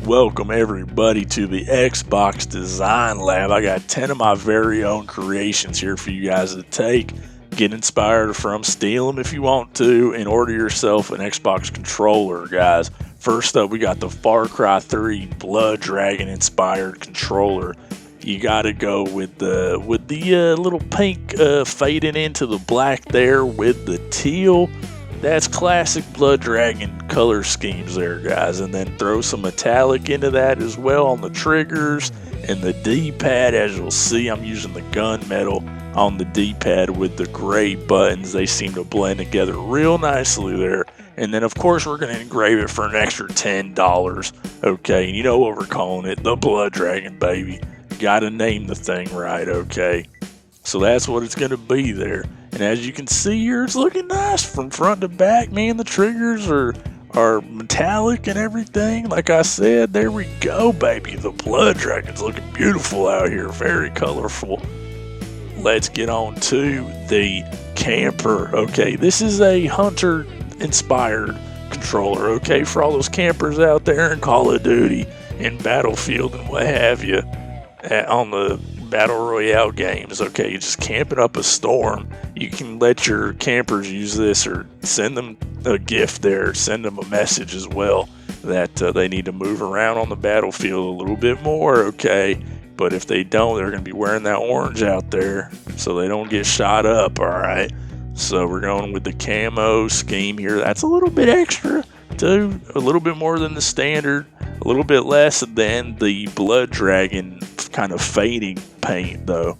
Welcome everybody to the Xbox Design Lab. I got 10 of my very own creations here for you guys to take, get inspired from, steal them if you want to, and order yourself an Xbox controller, guys. First up, we got the Far Cry 3 Blood Dragon inspired controller. You gotta go with the little pink fading into the black there with the teal. That's classic Blood Dragon color schemes there, guys. And then throw some metallic into that as well on the triggers and the D-pad. As you'll see, I'm using the gunmetal on the D-pad with the gray buttons. They seem to blend together real nicely there. And then, of course, we're going to engrave it for an extra $10. Okay, and you know what we're calling it, the Blood Dragon, baby. Gotta name the thing right, okay? So that's what it's going to be there. And as you can see here, it's looking nice from front to back, man. The triggers are metallic and everything. Like I said, there we go, baby. The Blood Dragon's looking beautiful out here. Very colorful. Let's get on to the camper. Okay, this is a hunter-inspired controller, okay? For all those campers out there in Call of Duty and Battlefield and what have you on the Battle Royale games, okay? You're just camping up a storm. You can let your campers use this or send them a gift there, send them a message as well that they need to move around on the battlefield a little bit more, okay? But if they don't, they're going to be wearing that orange out there so they don't get shot up, all right? So we're going with the camo scheme here. That's a little bit extra, too. A little bit more than the standard. A little bit less than the Blood Dragon kind of fading paint, though.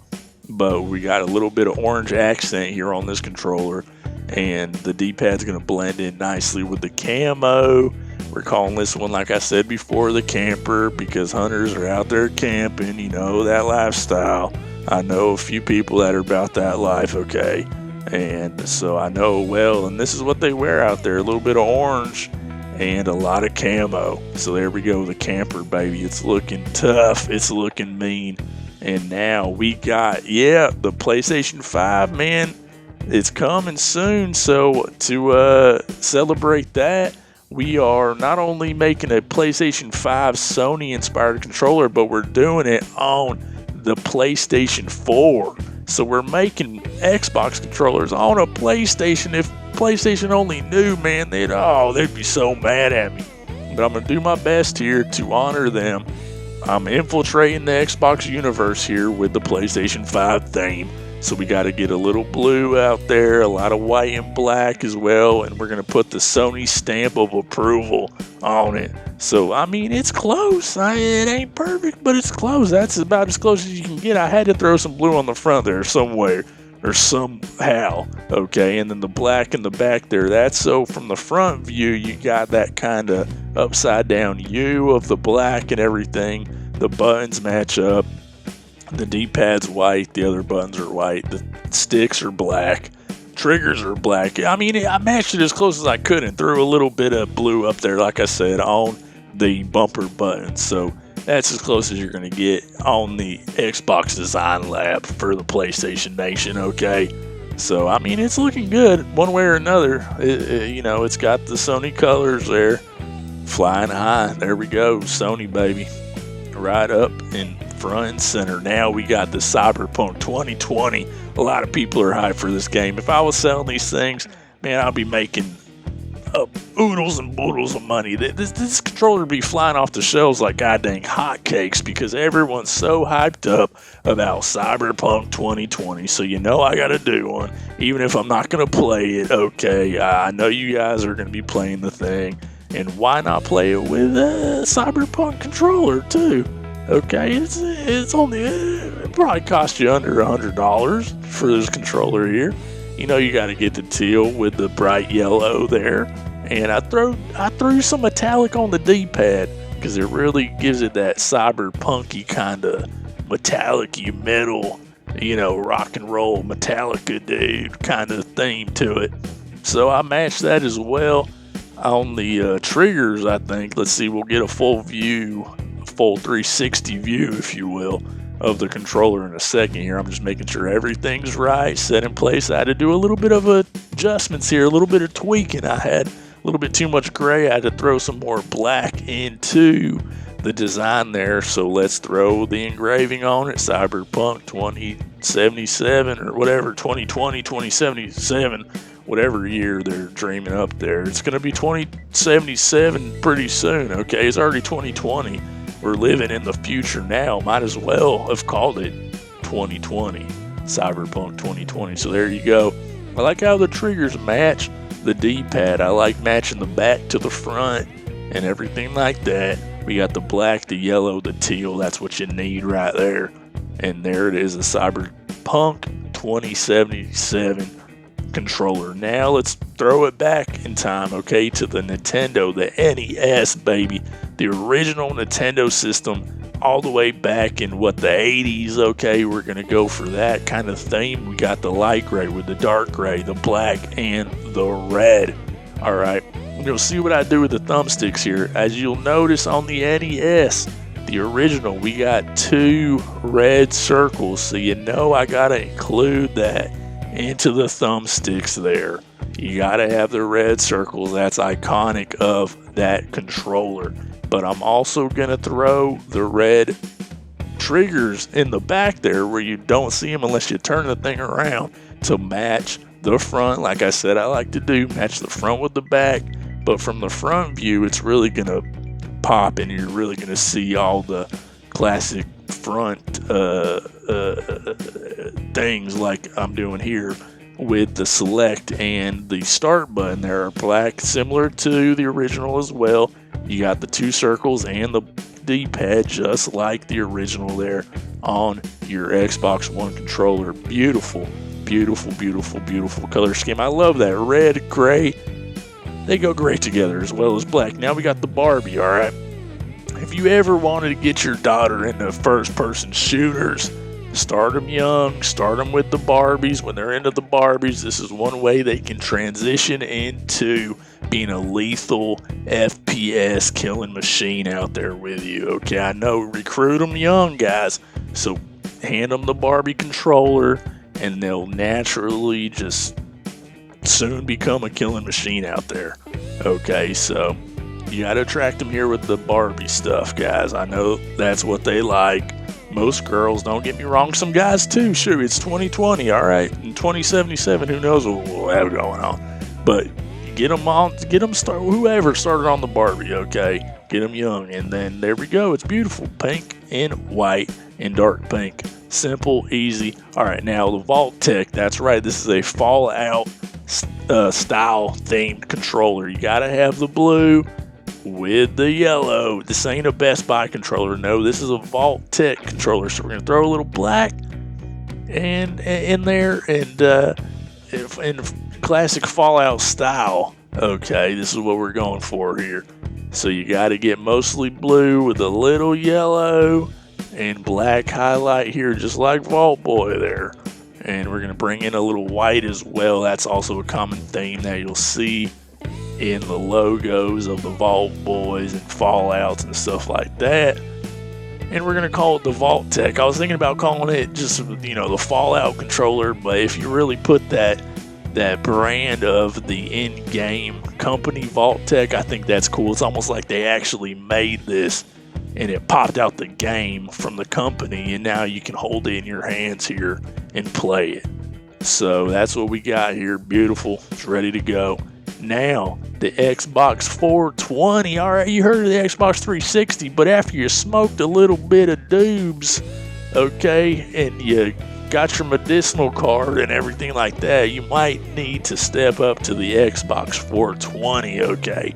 But we got a little bit of orange accent here on this controller. And the D-pad's going to blend in nicely with the camo. We're calling this one, like I said before, the camper, because hunters are out there camping. You know, that lifestyle. I know a few people that are about that life, okay? And so I know well, and this is what they wear out there. A little bit of orange and a lot of camo. So there we go, the camper, baby. It's looking tough. It's looking mean. And now we got, the PlayStation 5, man. It's coming soon. So to celebrate that, we are not only making a PlayStation 5 Sony-inspired controller, but we're doing it on the PlayStation 4. So we're making Xbox controllers on a PlayStation. If PlayStation only knew, man, they'd be so mad at me. But I'm going to do my best here to honor them. I'm infiltrating the Xbox universe here with the PlayStation 5 theme. So we got to get a little blue out there, a lot of white and black as well, and we're going to put the Sony stamp of approval on it. So, I mean, it's close. It ain't perfect, but it's close. That's about as close as you can get. I had to throw some blue on the front there somewhere or somehow, okay? And then the black in the back there, that's so from the front view, you got that kind of upside down U of the black and everything. The buttons match up. The D-pad's white, the other buttons are white, the sticks are black, triggers are black. I mean, I matched it as close as I could and threw a little bit of blue up there, like I said, on the bumper buttons. So that's as close as you're going to get on the Xbox Design Lab for the PlayStation Nation, okay? So, I mean, it's looking good one way or another. It's got the Sony colors there, flying high. There we go, Sony, baby, right up in front and center. Now we got the Cyberpunk 2020. A lot of people are hyped for this game. If I was selling these things, man, I'd be making oodles and boodles of money. This controller would be flying off the shelves like goddamn hotcakes because everyone's so hyped up about Cyberpunk 2020. So you know I gotta do one, even if I'm not gonna play it. Okay, I know you guys are gonna be playing the thing, and why not play it with a Cyberpunk controller too? Okay, it's only, it probably cost you under $100 for this controller here. You know you got to get the teal with the bright yellow there, and I threw some metallic on the D-pad because it really gives it that cyberpunky kind of metallic-y metal, rock and roll Metallica dude kind of theme to it. So I matched that as well on the triggers. I think. Let's see, we'll get a full 360 view, if you will, of the controller in a second here. I'm just making sure everything's right, set in place. I had to do a little bit of adjustments here, a little bit of tweaking. I had little bit too much gray. I had to throw some more black into the design there. So let's throw the engraving on it. Cyberpunk 2077 or whatever, 2020, 2077, whatever year they're dreaming up there. It's going to be 2077 pretty soon, okay? It's already 2020. We're living in the future now. Might as well have called it 2020, Cyberpunk 2020. So there you go. I like how the triggers match the D-pad. I like matching the back to the front and everything like that. We got the black, the yellow, the teal. That's what you need right there. And there it is, the Cyberpunk 2077 controller. Now let's throw it back in time, okay, to the Nintendo, the NES, baby. The original Nintendo system, all the way back in, the 80s, okay? We're going to go for that kind of theme. We got the light gray with the dark gray, the black, and the red. All right. You'll see what I do with the thumbsticks here. As you'll notice on the NES, the original, we got 2 red circles. So you know I got to include that into the thumbsticks there. You got to have the red circles. That's iconic of that controller. But I'm also going to throw the red triggers in the back there where you don't see them unless you turn the thing around to match the front. Like I said, I like to do, match the front with the back. But from the front view, it's really going to pop and you're really going to see all the classic front things like I'm doing here with the select and the start button. They are black, similar to the original as well. You got the 2 circles and the D-pad just like the original there on your Xbox One controller. Beautiful, beautiful, beautiful, beautiful color scheme. I love that red, gray. They go great together as well as black. Now we got the Barbie, all right? If you ever wanted to get your daughter into first-person shooters, start them young, start them with the Barbies. When they're into the Barbies, this is one way they can transition into being a lethal FPS killing machine out there with you. Okay, I know, recruit them young, guys. So hand them the Barbie controller, and they'll naturally just soon become a killing machine out there. Okay, so you got to attract them here with the Barbie stuff, guys. I know that's what they like. Most girls, don't get me wrong, some guys too. Sure, it's 2020, all right. In 2077, who knows what we'll have going on. But get them on, whoever started on the Barbie, okay? Get them young, and then there we go. It's beautiful, pink and white and dark pink. Simple, easy. All right, now the Vault Tech, that's right. This is a Fallout style themed controller. You got to have the blue with the yellow. This ain't a Best Buy controller. No, this is a Vault Tech controller. So we're gonna throw a little black and in there, and in classic Fallout style. Okay, this is what we're going for here. So you got to get mostly blue with a little yellow and black highlight here, just like Vault Boy there. And we're gonna bring in a little white as well. That's also a common theme that you'll see in the logos of the Vault Boys and Fallouts and stuff like that. And we're going to call it the Vault Tech. I was thinking about calling it just, the Fallout controller, but if you really put that brand of the in-game company Vault Tech, I think that's cool. It's almost like they actually made this and it popped out the game from the company, and now you can hold it in your hands here and play it. So that's what we got here. Beautiful. It's ready to go. Now, the Xbox 420. All right, you heard of the Xbox 360, but after you smoked a little bit of doobs, okay, and you got your medicinal card and everything like that, you might need to step up to the Xbox 420, okay?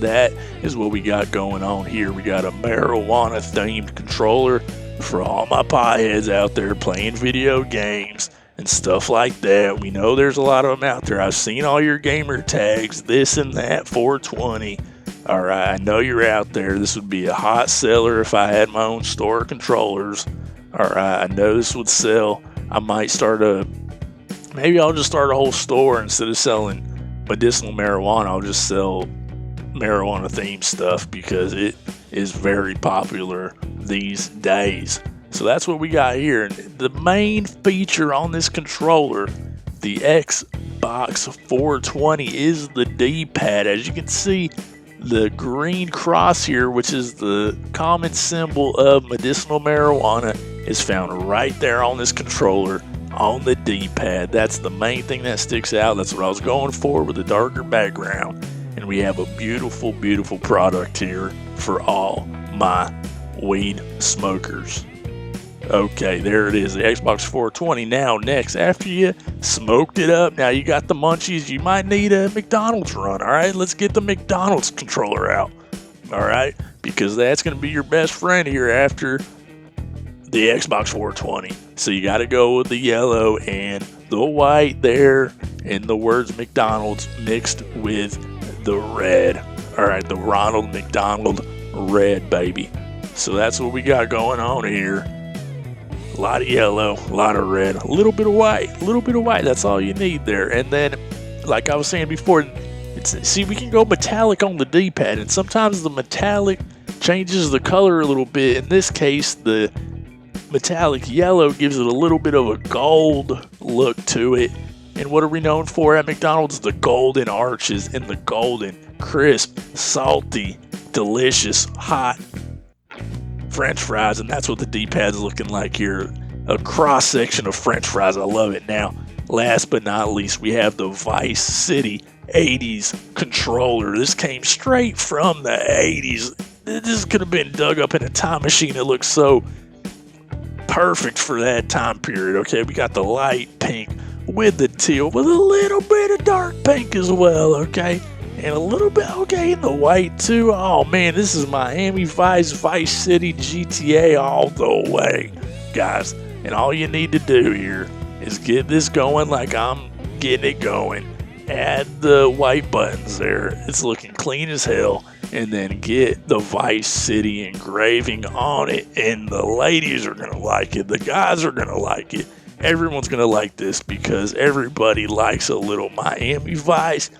That is what we got going on here. We got a marijuana-themed controller for all my potheads out there playing video games and stuff like that. We know there's a lot of them out there. I've seen all your gamer tags, this and that, 420. All right, I know you're out there. This would be a hot seller if I had my own store of controllers. All right, I know this would sell. I might maybe I'll just start a whole store. Instead of selling medicinal marijuana, I'll just sell marijuana themed stuff because it is very popular these days. So that's what we got here. And the main feature on this controller, the Xbox Xbox 420 is the D-pad. As you can see, the green cross here, which is the common symbol of medicinal marijuana, is found right there on this controller on the D-pad. That's the main thing that sticks out. That's what I was going for with the darker background. And we have a beautiful, beautiful product here for all my weed smokers. Okay, there it is, the Xbox 420. Now, next, after you smoked it up, now you got the munchies, you might need a McDonald's run, all right? Let's get the McDonald's controller out, all right? Because that's going to be your best friend here after the Xbox 420. So you got to go with the yellow and the white there, and the words McDonald's mixed with the red. All right, the Ronald McDonald red, baby. So that's what we got going on here. A lot of yellow, a lot of red, a little bit of white, that's all you need there. And then, like I was saying before, see, we can go metallic on the D-pad, and sometimes the metallic changes the color a little bit. In this case, the metallic yellow gives it a little bit of a gold look to it. And what are we known for at McDonald's? The golden arches and the golden, crisp, salty, delicious, hot French fries, and that's what the D-pad's looking like here. A cross-section of French fries. I love it. Now, last but not least, we have the Vice City 80s controller. This came straight from the 80s. This could have been dug up in a time machine. It looks so perfect for that time period. Okay, we got the light pink with the teal with a little bit of dark pink as well. Okay, and a little bit, okay, in the white too. Oh man, this is Miami Vice City GTA all the way, guys. And all you need to do here is get this going like I'm getting it going. Add the white buttons there. It's looking clean as hell. And then get the Vice City engraving on it. And the ladies are going to like it. The guys are going to like it. Everyone's going to like this because everybody likes a little Miami Vice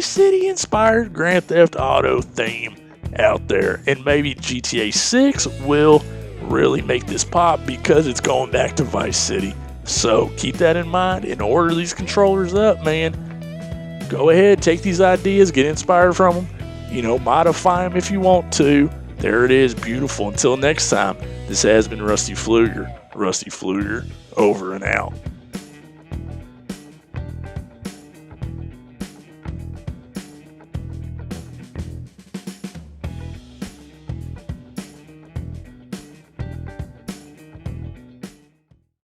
City inspired Grand Theft Auto theme out there. And maybe GTA 6 will really make this pop because it's going back to Vice City. So keep that in mind and order these controllers up, man. Go ahead, take these ideas, get inspired from them. You know, modify them if you want to. There it is, beautiful. Until next time, this has been Rusty Pfluger. Rusty Pfluger, over and out.